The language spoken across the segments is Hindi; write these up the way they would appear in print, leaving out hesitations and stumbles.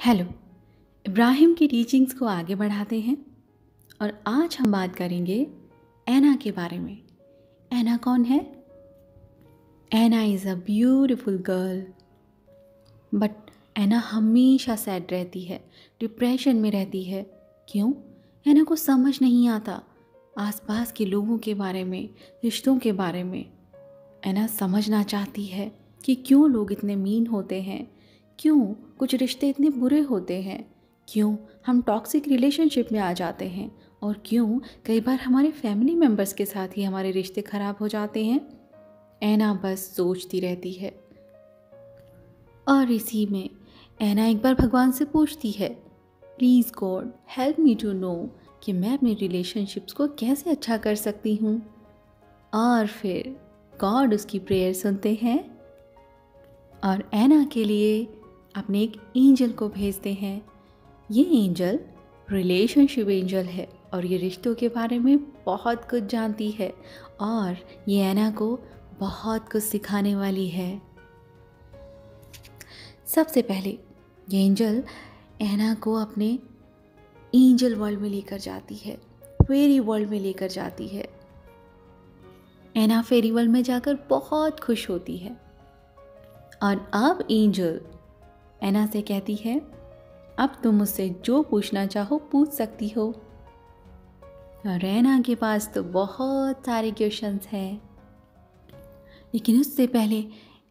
हेलो। इब्राहिम की टीचिंग्स को आगे बढ़ाते हैं और आज हम बात करेंगे ऐना के बारे में। ऐना कौन है? Anna is a beautiful girl, but Anna हमेशा सैड रहती है, डिप्रेशन में रहती है। क्यों? ऐना को समझ नहीं आता आसपास के लोगों के बारे में, रिश्तों के बारे में। ऐना समझना चाहती है कि क्यों लोग इतने मीन होते हैं, क्यों कुछ रिश्ते इतने बुरे होते हैं, क्यों हम टॉक्सिक रिलेशनशिप में आ जाते हैं और क्यों कई बार हमारे फैमिली मेम्बर्स के साथ ही हमारे रिश्ते ख़राब हो जाते हैं। ऐना बस सोचती रहती है और इसी में ऐना एक बार भगवान से पूछती है, please God help me to know कि मैं अपने रिलेशनशिप्स को कैसे अच्छा कर सकती हूँ। और फिर गॉड उसकी प्रेयर सुनते हैं और ऐना के लिए अपने एक एंजल को भेजते हैं। ये एंजल रिलेशनशिप एंजल है और ये रिश्तों के बारे में बहुत कुछ जानती है और ये ऐना को बहुत कुछ सिखाने वाली है। सबसे पहले ये एंजल ऐना को अपने एंजल वर्ल्ड में लेकर जाती है, फेरी वर्ल्ड में लेकर जाती है। ऐना फेरी वर्ल्ड में जाकर बहुत खुश होती है और अब एंजल ऐना से कहती है, अब तुम मुझसे जो पूछना चाहो पूछ सकती हो। और ऐना के पास तो बहुत सारे क्वेश्चंस हैं, लेकिन उससे पहले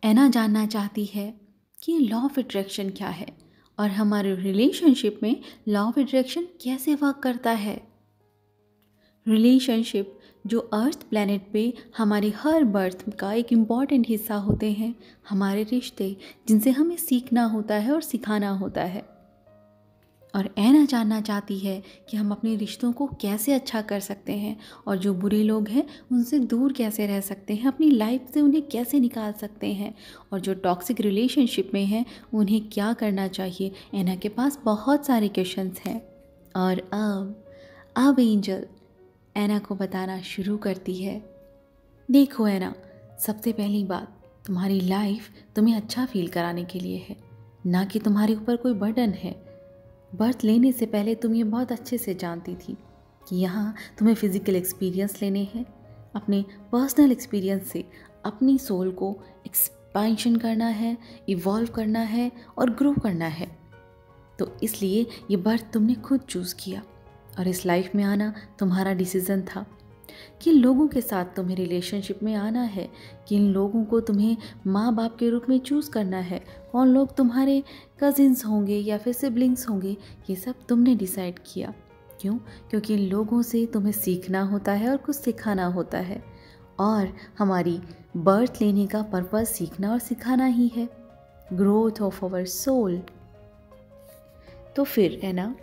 ऐना जानना चाहती है कि लॉ ऑफ अट्रैक्शन क्या है और हमारे रिलेशनशिप में लॉ ऑफ अट्रैक्शन कैसे वर्क करता है। रिलेशनशिप जो अर्थ प्लैनेट पे हमारी हर बर्थ का एक इम्पॉर्टेंट हिस्सा होते हैं, हमारे रिश्ते जिनसे हमें सीखना होता है और सिखाना होता है। और ऐना जानना चाहती है कि हम अपने रिश्तों को कैसे अच्छा कर सकते हैं और जो बुरे लोग हैं उनसे दूर कैसे रह सकते हैं, अपनी लाइफ से उन्हें कैसे निकाल सकते हैं और जो टॉक्सिक रिलेशनशिप में हैं उन्हें क्या करना चाहिए। ऐना के पास बहुत सारे क्वेश्चंस हैं और अब एंजल ऐना को बताना शुरू करती है। देखो ऐना, सबसे पहली बात, तुम्हारी लाइफ तुम्हें अच्छा फील कराने के लिए है, ना कि तुम्हारे ऊपर कोई बर्डन है। बर्थ लेने से पहले तुम ये बहुत अच्छे से जानती थी कि यहाँ तुम्हें फ़िज़िकल एक्सपीरियंस लेने हैं, अपने पर्सनल एक्सपीरियंस से अपनी सोल को एक्सपेंशन करना है, इवॉल्व करना है और ग्रो करना है। तो इसलिए ये बर्थ तुमने खुद चूज़ किया और इस लाइफ में आना तुम्हारा डिसीज़न था। किन लोगों के साथ तुम्हें रिलेशनशिप में आना है, किन लोगों को तुम्हें माँ बाप के रूप में चूज़ करना है, कौन लोग तुम्हारे कजिन्स होंगे या फिर सिबलिंग्स होंगे, ये सब तुमने डिसाइड किया। क्यों? क्योंकि इन लोगों से तुम्हें सीखना होता है और कुछ सिखाना होता है और हमारी बर्थ लेने का पर्पज़ सीखना और सिखाना ही है, ग्रोथ ऑफ आवर सोल। तो फिर है ना,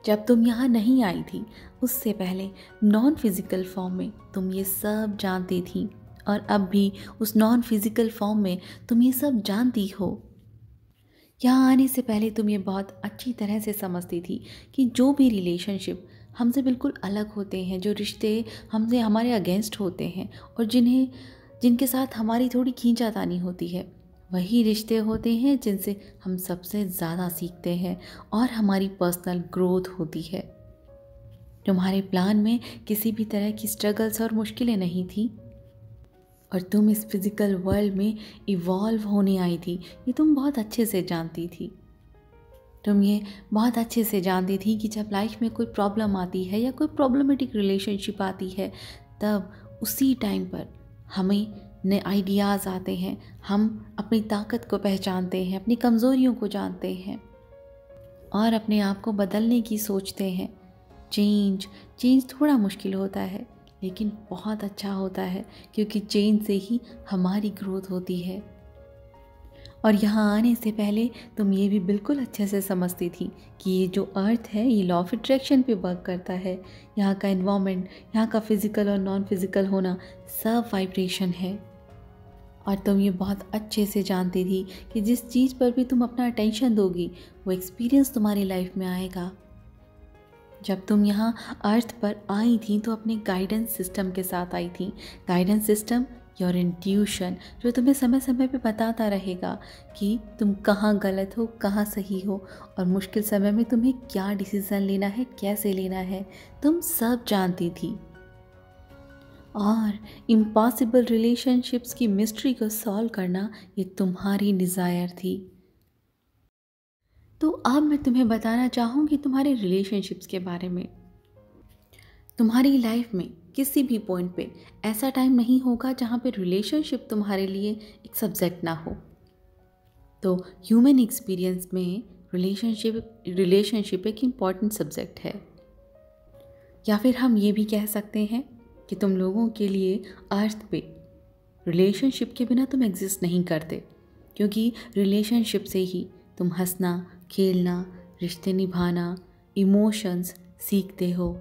जब तुम यहाँ नहीं आई थी उससे पहले नॉन फिज़िकल फॉर्म में तुम ये सब जानती थी और अब भी उस नॉन फिज़िकल फॉर्म में तुम ये सब जानती हो। यहाँ आने से पहले तुम ये बहुत अच्छी तरह से समझती थी कि जो भी रिलेशनशिप हमसे बिल्कुल अलग होते हैं, जो रिश्ते हमसे हमारे अगेंस्ट होते हैं और जिनके साथ हमारी थोड़ी खींचातानी होती है, वही रिश्ते होते हैं जिनसे हम सबसे ज़्यादा सीखते हैं और हमारी पर्सनल ग्रोथ होती है। तुम्हारे प्लान में किसी भी तरह की स्ट्रगल्स और मुश्किलें नहीं थी और तुम इस फिज़िकल वर्ल्ड में इवॉल्व होने आई थी, ये तुम बहुत अच्छे से जानती थी। तुम ये बहुत अच्छे से जानती थी कि जब लाइफ में कोई प्रॉब्लम आती है या कोई प्रॉब्लमेटिक रिलेशनशिप आती है, तब उसी टाइम पर हमें नए आइडियाज़ आते हैं, हम अपनी ताकत को पहचानते हैं, अपनी कमज़ोरियों को जानते हैं और अपने आप को बदलने की सोचते हैं। चेंज थोड़ा मुश्किल होता है लेकिन बहुत अच्छा होता है, क्योंकि चेंज से ही हमारी ग्रोथ होती है। और यहाँ आने से पहले तुम ये भी बिल्कुल अच्छे से समझती थी कि ये जो अर्थ है ये लॉ ऑफ अट्रैक्शन पे वर्क करता है। यहाँ का एनवायरनमेंट, यहाँ का फिज़िकल और नॉन फिज़िकल होना सब वाइब्रेशन है। और तुम ये बहुत अच्छे से जानती थी कि जिस चीज़ पर भी तुम अपना अटेंशन दोगी वो एक्सपीरियंस तुम्हारी लाइफ में आएगा। जब तुम यहाँ अर्थ पर आई थी तो अपने गाइडेंस सिस्टम के साथ आई थी। गाइडेंस सिस्टम योर इंट्यूशन, जो तुम्हें समय समय पे बताता रहेगा कि तुम कहाँ गलत हो, कहाँ सही हो, और मुश्किल समय में तुम्हें क्या डिसीज़न लेना है, कैसे लेना है, तुम सब जानती थी। और इम्पॉसिबल रिलेशनशिप्स की मिस्ट्री को सॉल्व करना ये तुम्हारी डिज़ायर थी। तो अब मैं तुम्हें बताना चाहूँगी तुम्हारे रिलेशनशिप्स के बारे में। तुम्हारी लाइफ में किसी भी पॉइंट पे ऐसा टाइम नहीं होगा जहाँ पे रिलेशनशिप तुम्हारे लिए एक सब्जेक्ट ना हो। तो ह्यूमन एक्सपीरियंस में रिलेशनशिप एक इम्पॉर्टेंट सब्जेक्ट है। या फिर हम ये भी कह सकते हैं कि तुम लोगों के लिए अर्थ पे रिलेशनशिप के बिना तुम एग्जिस्ट नहीं करते, क्योंकि रिलेशनशिप से ही तुम हंसना, खेलना, रिश्ते निभाना, इमोशंस सीखते हो।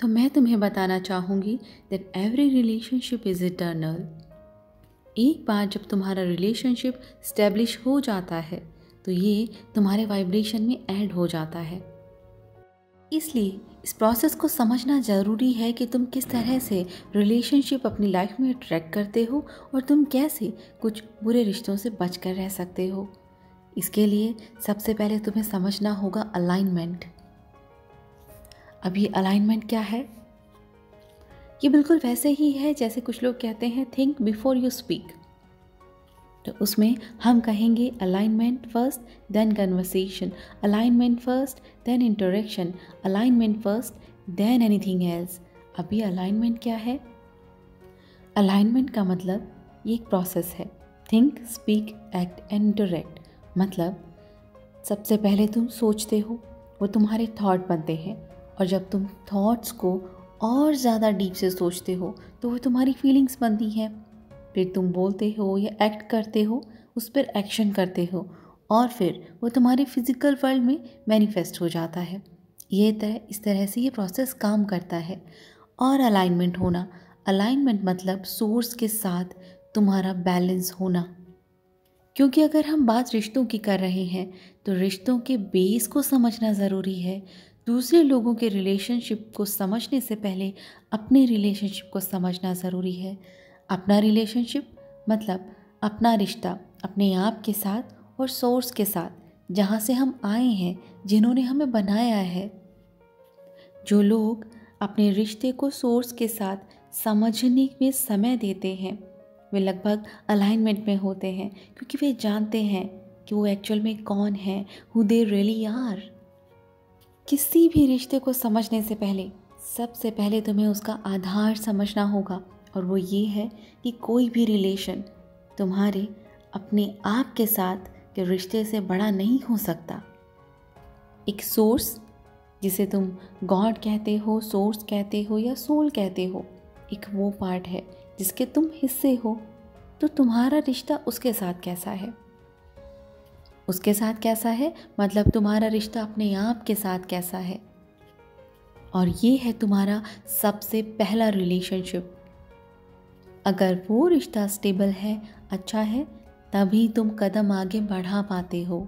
तो मैं तुम्हें बताना चाहूँगी that every relationship is eternal. एक बार जब तुम्हारा रिलेशनशिप स्टैब्लिश हो जाता है तो ये तुम्हारे वाइब्रेशन में ऐड हो जाता है। इसलिए इस प्रोसेस को समझना ज़रूरी है कि तुम किस तरह से रिलेशनशिप अपनी लाइफ में अट्रैक्ट करते हो और तुम कैसे कुछ बुरे रिश्तों से बचकर रह सकते हो। इसके लिए सबसे पहले तुम्हें समझना होगा अलाइनमेंट। अभी अलाइनमेंट क्या है? ये बिल्कुल वैसे ही है जैसे कुछ लोग कहते हैं थिंक बिफोर यू स्पीक। तो उसमें हम कहेंगे alignment first then conversation, alignment first then interaction, alignment first then anything else. अभी अलाइनमेंट क्या है? अलाइनमेंट का मतलब ये एक प्रोसेस है। Think, speak, act and interact. मतलब सबसे पहले तुम सोचते हो, वो तुम्हारे थॉट बनते हैं, और जब तुम थॉट्स को और ज़्यादा डीप से सोचते हो तो वो तुम्हारी फीलिंग्स बनती हैं। फिर तुम बोलते हो या एक्ट करते हो, उस पर एक्शन करते हो, और फिर वो तुम्हारे फिज़िकल वर्ल्ड में मैनिफेस्ट हो जाता है। इस तरह से ये प्रोसेस काम करता है। और अलाइनमेंट होना, अलाइनमेंट मतलब सोर्स के साथ तुम्हारा बैलेंस होना। क्योंकि अगर हम बात रिश्तों की कर रहे हैं तो रिश्तों के बेस को समझना ज़रूरी है। दूसरे लोगों के रिलेशनशिप को समझने से पहले अपने रिलेशनशिप को समझना ज़रूरी है। अपना रिलेशनशिप मतलब अपना रिश्ता अपने आप के साथ और सोर्स के साथ, जहाँ से हम आए हैं, जिन्होंने हमें बनाया है। जो लोग अपने रिश्ते को सोर्स के साथ समझने में समय देते हैं वे लगभग अलाइनमेंट में होते हैं, क्योंकि वे जानते हैं कि वो एक्चुअल में कौन है, हु दे रियली आर। किसी भी रिश्ते को समझने से पहले सबसे पहले तुम्हें उसका आधार समझना होगा, और वो ये है कि कोई भी रिलेशन तुम्हारे अपने आप के साथ के रिश्ते से बड़ा नहीं हो सकता। एक सोर्स, जिसे तुम गॉड कहते हो, सोर्स कहते हो या सोल कहते हो, एक वो पार्ट है जिसके तुम हिस्से हो। तो तुम्हारा रिश्ता उसके साथ कैसा है? उसके साथ कैसा है मतलब तुम्हारा रिश्ता अपने आप के साथ कैसा है। और ये है तुम्हारा सबसे पहला रिलेशनशिप। अगर वो रिश्ता स्टेबल है, अच्छा है, तभी तुम कदम आगे बढ़ा पाते हो।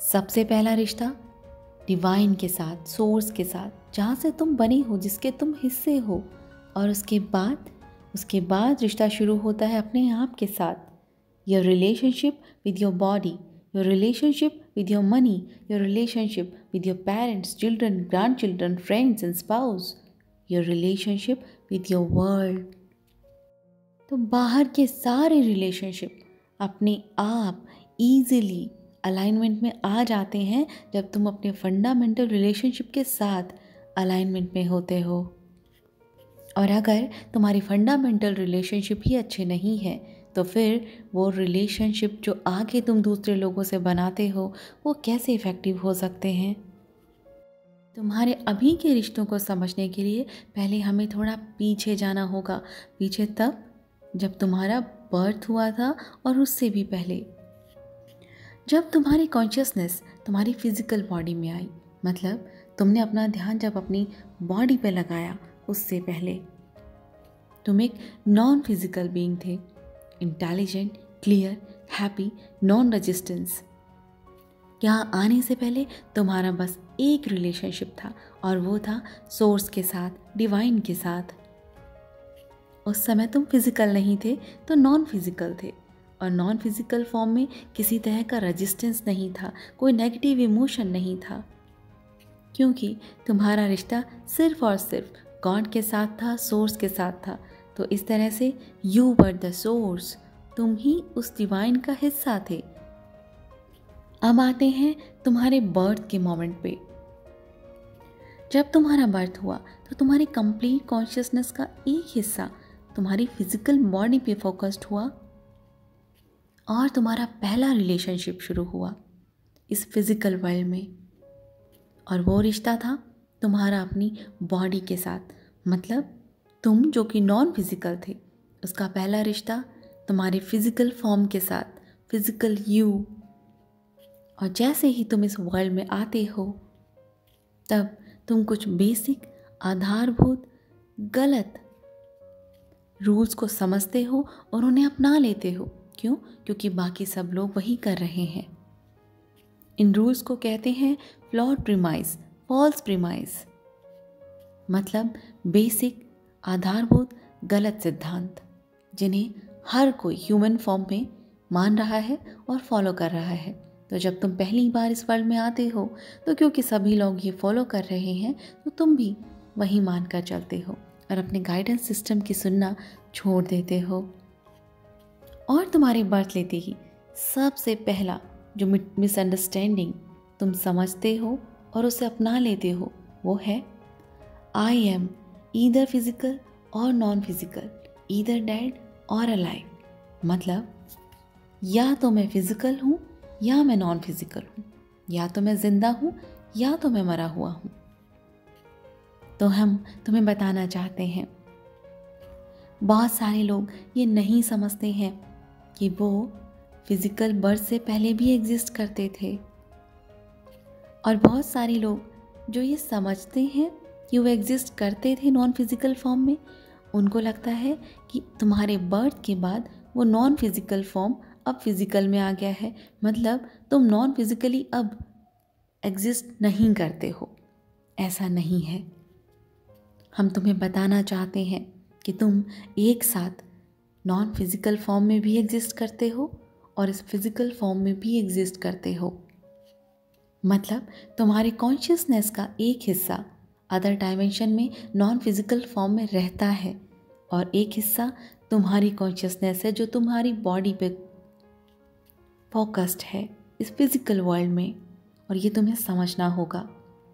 सबसे पहला रिश्ता डिवाइन के साथ, सोर्स के साथ, जहाँ से तुम बने हो, जिसके तुम हिस्से हो। और उसके बाद रिश्ता शुरू होता है अपने आप के साथ। Your relationship with your body, your relationship with your money, your relationship with your parents, children, grand children, friends and spouse, your relationship with your world. तो बाहर के सारे रिलेशनशिप अपने आप ईजिली अलाइनमेंट में आ जाते हैं जब तुम अपने फंडामेंटल रिलेशनशिप के साथ अलाइनमेंट में होते हो। और अगर तुम्हारी फंडामेंटल रिलेशनशिप ही अच्छे नहीं है तो फिर वो रिलेशनशिप जो आगे तुम दूसरे लोगों से बनाते हो वो कैसे इफ़ेक्टिव हो सकते हैं। तुम्हारे अभी के रिश्तों को समझने के लिए पहले हमें थोड़ा पीछे जाना होगा। पीछे तब जब तुम्हारा बर्थ हुआ था, और उससे भी पहले जब तुम्हारी कॉन्शियसनेस तुम्हारी फिजिकल बॉडी में आई, मतलब तुमने अपना ध्यान जब अपनी बॉडी पे लगाया, उससे पहले तुम एक नॉन फिजिकल बीइंग थे, intelligent, clear, happy, non resistance. यहाँ आने से पहले तुम्हारा बस एक रिलेशनशिप था, और वो था सोर्स के साथ, डिवाइन के साथ। उस समय तुम फिजिकल नहीं थे तो नॉन फिजिकल थे, और नॉन फिजिकल फॉर्म में किसी तरह का रेजिस्टेंस नहीं था, कोई नेगेटिव इमोशन नहीं था, क्योंकि तुम्हारा रिश्ता सिर्फ और सिर्फ गॉड के साथ था, सोर्स के साथ था। तो इस तरह से यू वर द सोर्स, तुम ही उस डिवाइन का हिस्सा थे। अब आते हैं तुम्हारे बर्थ के मोमेंट पे। जब तुम्हारा बर्थ हुआ तो तुम्हारी कंप्लीट कॉन्शियसनेस का एक हिस्सा तुम्हारी फिजिकल बॉडी पे फोकस्ड हुआ, और तुम्हारा पहला रिलेशनशिप शुरू हुआ इस फिजिकल वर्ल्ड में, और वो रिश्ता था तुम्हारा अपनी बॉडी के साथ। मतलब तुम जो कि नॉन फिजिकल थे, उसका पहला रिश्ता तुम्हारे फिजिकल फॉर्म के साथ, फिजिकल यू। और जैसे ही तुम इस वर्ल्ड में आते हो, तब तुम कुछ बेसिक आधारभूत गलत रूल्स को समझते हो और उन्हें अपना लेते हो। क्यों? क्योंकि बाकी सब लोग वही कर रहे हैं। इन रूल्स को कहते हैं फ्लॉड प्रीमाइस, फॉल्स प्रीमाइस, मतलब बेसिक आधारभूत गलत सिद्धांत, जिन्हें हर कोई ह्यूमन फॉर्म में मान रहा है और फॉलो कर रहा है। तो जब तुम पहली बार इस वर्ल्ड में आते हो, तो क्योंकि सभी लोग ये फॉलो कर रहे हैं, तो तुम भी वही मान कर चलते हो और अपने गाइडेंस सिस्टम की सुनना छोड़ देते हो। और तुम्हारे बर्थ लेते ही सबसे पहला जो मिसअंडरस्टैंडिंग तुम समझते हो और उसे अपना लेते हो, वो है आई एम ईदर फिजिकल और नॉन फिजिकल, ईदर डेड और अलाइव। मतलब या तो मैं फिजिकल हूँ या मैं नॉन फिजिकल हूँ, या तो मैं जिंदा हूँ या तो मैं मरा हुआ हूँ। तो हम तुम्हें बताना चाहते हैं, बहुत सारे लोग ये नहीं समझते हैं कि वो फिजिकल बर्थ से पहले भी एग्जिस्ट करते थे, और बहुत सारे लोग जो ये समझते हैं कि वो एग्जिस्ट करते थे नॉन फिजिकल फॉर्म में, उनको लगता है कि तुम्हारे बर्थ के बाद वो नॉन फिजिकल फॉर्म अब फिजिकल में आ गया है, मतलब तुम नॉन फिजिकली अब एग्जिस्ट नहीं करते हो। ऐसा नहीं है। हम तुम्हें बताना चाहते हैं कि तुम एक साथ नॉन फिजिकल फॉर्म में भी एग्जिस्ट करते हो और इस फिजिकल फॉर्म में भी एग्जिस्ट करते हो। मतलब तुम्हारी कॉन्शियसनेस का एक हिस्सा अदर डायमेंशन में नॉन फिजिकल फॉर्म में रहता है, और एक हिस्सा तुम्हारी कॉन्शियसनेस है जो तुम्हारी बॉडी पे फोकस्ड है इस फिजिकल वर्ल्ड में। और ये तुम्हें समझना होगा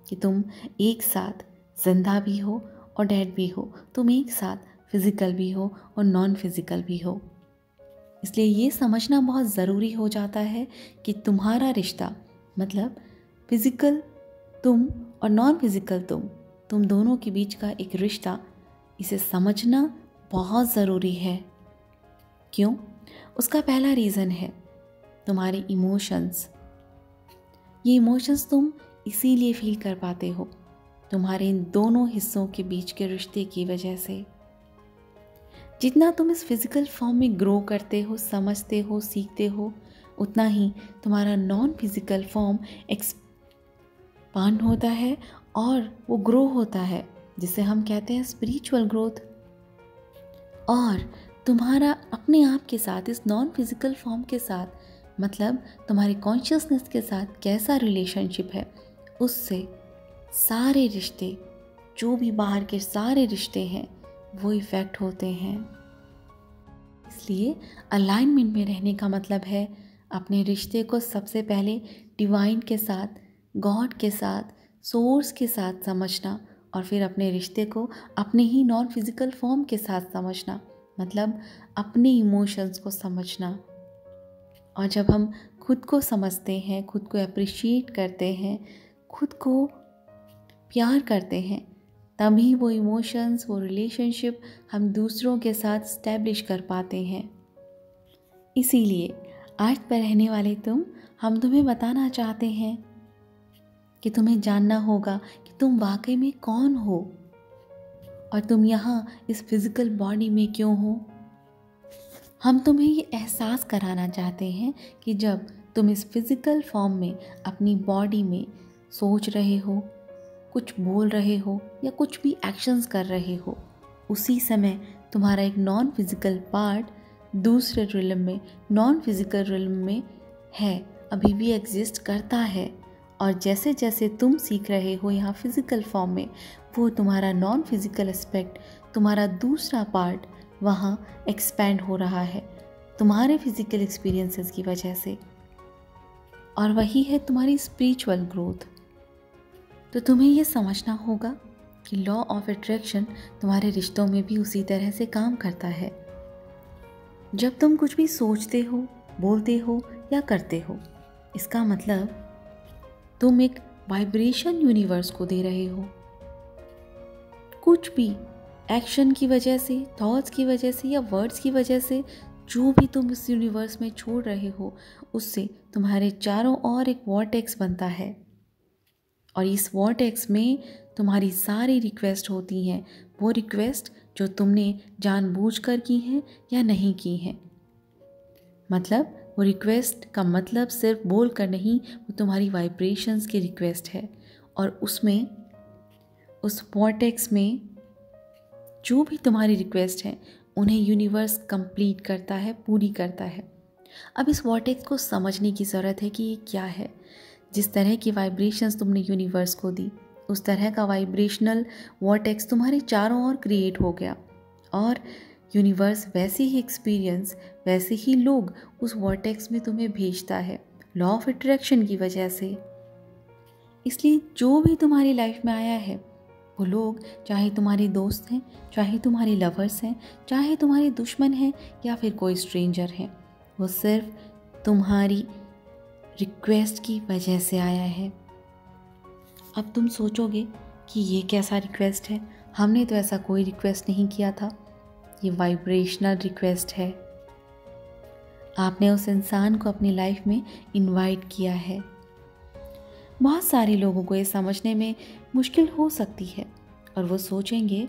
कि तुम एक साथ जिंदा भी हो और डेड भी हो, तुम एक साथ फिजिकल भी हो और नॉन फिजिकल भी हो। इसलिए ये समझना बहुत ज़रूरी हो जाता है कि तुम्हारा रिश्ता, मतलब फिजिकल तुम और नॉन फिजिकल तुम दोनों के बीच का एक रिश्ता, इसे समझना बहुत ज़रूरी है। क्यों? उसका पहला रीज़न है तुम्हारे इमोशंस। ये इमोशंस तुम इसीलिए फील कर पाते हो तुम्हारे इन दोनों हिस्सों के बीच के रिश्ते की वजह से। जितना तुम इस फिजिकल फॉर्म में ग्रो करते हो, समझते हो, सीखते हो, उतना ही तुम्हारा नॉन फिजिकल फॉर्म एक्सपांड होता है और वो ग्रो होता है, जिसे हम कहते हैं स्पिरिचुअल ग्रोथ। और तुम्हारा अपने आप के साथ, इस नॉन फिजिकल फॉर्म के साथ, मतलब तुम्हारी कॉन्शियसनेस के साथ कैसा रिलेशनशिप है, उससे सारे रिश्ते, जो भी बाहर के सारे रिश्ते हैं, वो इफ़ेक्ट होते हैं। इसलिए अलाइनमेंट में रहने का मतलब है अपने रिश्ते को सबसे पहले डिवाइन के साथ, गॉड के साथ, सोर्स के साथ समझना, और फिर अपने रिश्ते को अपने ही नॉन फिजिकल फॉर्म के साथ समझना, मतलब अपने इमोशंस को समझना। और जब हम खुद को समझते हैं, खुद को अप्रिशिएट करते हैं, खुद को प्यार करते हैं, तभी वो इमोशंस, वो रिलेशनशिप हम दूसरों के साथ स्टैब्लिश कर पाते हैं। इसीलिए अर्थ पर रहने वाले हम तुम्हें बताना चाहते हैं कि तुम्हें जानना होगा कि तुम वाकई में कौन हो और तुम यहाँ इस फिजिकल बॉडी में क्यों हो। हम तुम्हें ये एहसास कराना चाहते हैं कि जब तुम इस फिजिकल फॉर्म में अपनी बॉडी में सोच रहे हो, कुछ बोल रहे हो या कुछ भी एक्शंस कर रहे हो, उसी समय तुम्हारा एक नॉन फिजिकल पार्ट दूसरे रिलम में, नॉन फिजिकल रिलम में है, अभी भी एग्जिस्ट करता है। और जैसे जैसे तुम सीख रहे हो यहाँ फिजिकल फॉर्म में, वो तुम्हारा नॉन फिजिकल एस्पेक्ट, तुम्हारा दूसरा पार्ट वहाँ एक्सपैंड हो रहा है तुम्हारे फिजिकल एक्सपीरियंसेस की वजह से। और वही है तुम्हारी स्पिरिचुअल ग्रोथ। तो तुम्हें ये समझना होगा कि लॉ ऑफ अट्रैक्शन तुम्हारे रिश्तों में भी उसी तरह से काम करता है। जब तुम कुछ भी सोचते हो, बोलते हो या करते हो, इसका मतलब तुम एक वाइब्रेशन यूनिवर्स को दे रहे हो। कुछ भी एक्शन की वजह से, थॉट्स की वजह से या वर्ड्स की वजह से जो भी तुम इस यूनिवर्स में छोड़ रहे हो, उससे तुम्हारे चारों ओर एक वॉर्टेक्स बनता है। और इस वॉर्टेक्स में तुम्हारी सारी रिक्वेस्ट होती हैं, वो रिक्वेस्ट जो तुमने जानबूझकर की हैं या नहीं की हैं। मतलब वो रिक्वेस्ट का मतलब सिर्फ बोल कर नहीं, वो तुम्हारी वाइब्रेशंस की रिक्वेस्ट है। और उसमें, उस वॉर्टेक्स में जो भी तुम्हारी रिक्वेस्ट है उन्हें यूनिवर्स कंप्लीट करता है, पूरी करता है। अब इस वॉर्टेक्स को समझने की ज़रूरत है कि ये क्या है। जिस तरह की वाइब्रेशंस तुमने यूनिवर्स को दी, उस तरह का वाइब्रेशनल वॉर्टेक्स तुम्हारे चारों ओर क्रिएट हो गया, और यूनिवर्स वैसे ही एक्सपीरियंस, वैसे ही लोग उस वॉर्टेक्स में तुम्हें भेजता है, लॉ ऑफ अट्रैक्शन की वजह से। इसलिए जो भी तुम्हारी लाइफ में आया है, वो लोग चाहे तुम्हारे दोस्त हैं, चाहे तुम्हारे लवर्स हैं, चाहे तुम्हारे दुश्मन हैं या फिर कोई स्ट्रेंजर हैं, वो सिर्फ तुम्हारी रिक्वेस्ट की वजह से आया है। अब तुम सोचोगे कि ये कैसा रिक्वेस्ट है, हमने तो ऐसा कोई रिक्वेस्ट नहीं किया था। ये वाइब्रेशनल रिक्वेस्ट है। आपने उस इंसान को अपनी लाइफ में इनवाइट किया है। बहुत सारे लोगों को ये समझने में मुश्किल हो सकती है और वो सोचेंगे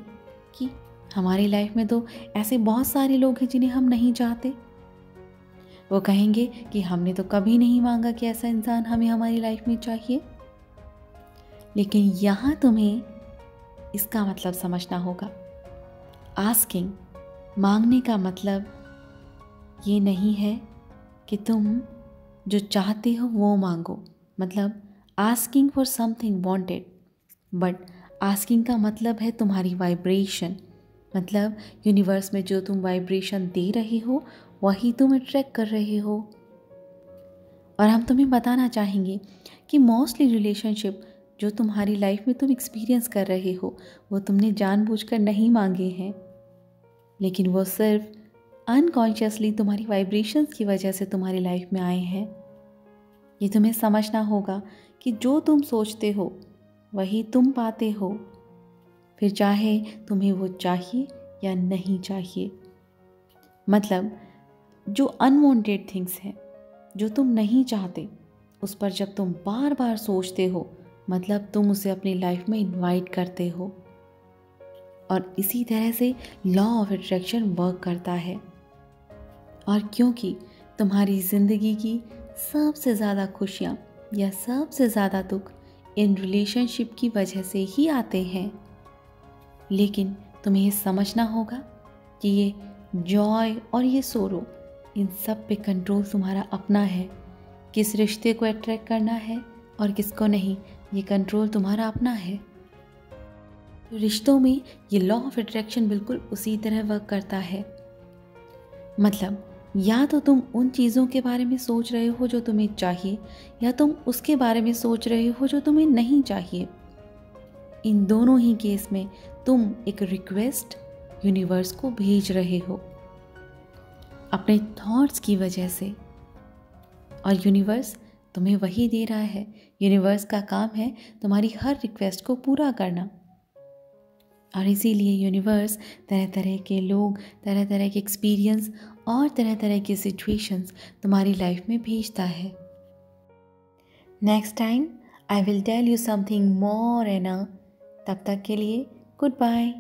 कि हमारी लाइफ में तो ऐसे बहुत सारे लोग हैं जिन्हें हम नहीं चाहते। वो कहेंगे कि हमने तो कभी नहीं मांगा कि ऐसा इंसान हमें हमारी लाइफ में चाहिए। लेकिन यहाँ तुम्हें इसका मतलब समझना होगा। आस्किंग, मांगने का मतलब ये नहीं है कि तुम जो चाहते हो वो मांगो। मतलब asking for something wanted, but asking का मतलब है तुम्हारी वाइब्रेशन। मतलब यूनिवर्स में जो तुम वाइब्रेशन दे रहे हो वही तुम अट्रैक्ट कर रहे हो। और हम तुम्हें बताना चाहेंगे कि मोस्टली रिलेशनशिप जो तुम्हारी लाइफ में तुम एक्सपीरियंस कर रहे हो, वो तुमने जानबूझकर नहीं मांगे हैं, लेकिन वो सिर्फ अनकॉन्शियसली तुम्हारी वाइब्रेशंस की वजह से तुम्हारी लाइफ में आए हैं। ये तुम्हें समझना होगा कि जो तुम सोचते हो वही तुम पाते हो, फिर चाहे तुम्हें वो चाहिए या नहीं चाहिए। मतलब जो अनवांटेड थिंग्स हैं, जो तुम नहीं चाहते, उस पर जब तुम बार बार सोचते हो, मतलब तुम उसे अपनी लाइफ में इनवाइट करते हो। और इसी तरह से लॉ ऑफ अट्रैक्शन वर्क करता है। और क्योंकि तुम्हारी ज़िंदगी की सबसे ज़्यादा खुशियाँ या सबसे ज़्यादा दुख इन रिलेशनशिप की वजह से ही आते हैं, लेकिन तुम्हें ये समझना होगा कि ये जॉय और ये सोरो, इन सब पे कंट्रोल तुम्हारा अपना है। किस रिश्ते को अट्रैक्ट करना है और किसको नहीं, ये कंट्रोल तुम्हारा अपना है। तो रिश्तों में ये लॉ ऑफ अट्रैक्शन बिल्कुल उसी तरह वर्क करता है। मतलब या तो तुम उन चीज़ों के बारे में सोच रहे हो जो तुम्हें चाहिए, या तुम उसके बारे में सोच रहे हो जो तुम्हें नहीं चाहिए। इन दोनों ही केस में तुम एक रिक्वेस्ट यूनिवर्स को भेज रहे हो अपने थॉट्स की वजह से, और यूनिवर्स तुम्हें वही दे रहा है। यूनिवर्स का काम है तुम्हारी हर रिक्वेस्ट को पूरा करना। और इसीलिए यूनिवर्स तरह तरह के लोग, तरह तरह के एक्सपीरियंस और तरह तरह की सिचुएशंस तुम्हारी लाइफ में भेजता है। Next time I will tell you something more Anna. तब तक के लिए गुड बाय।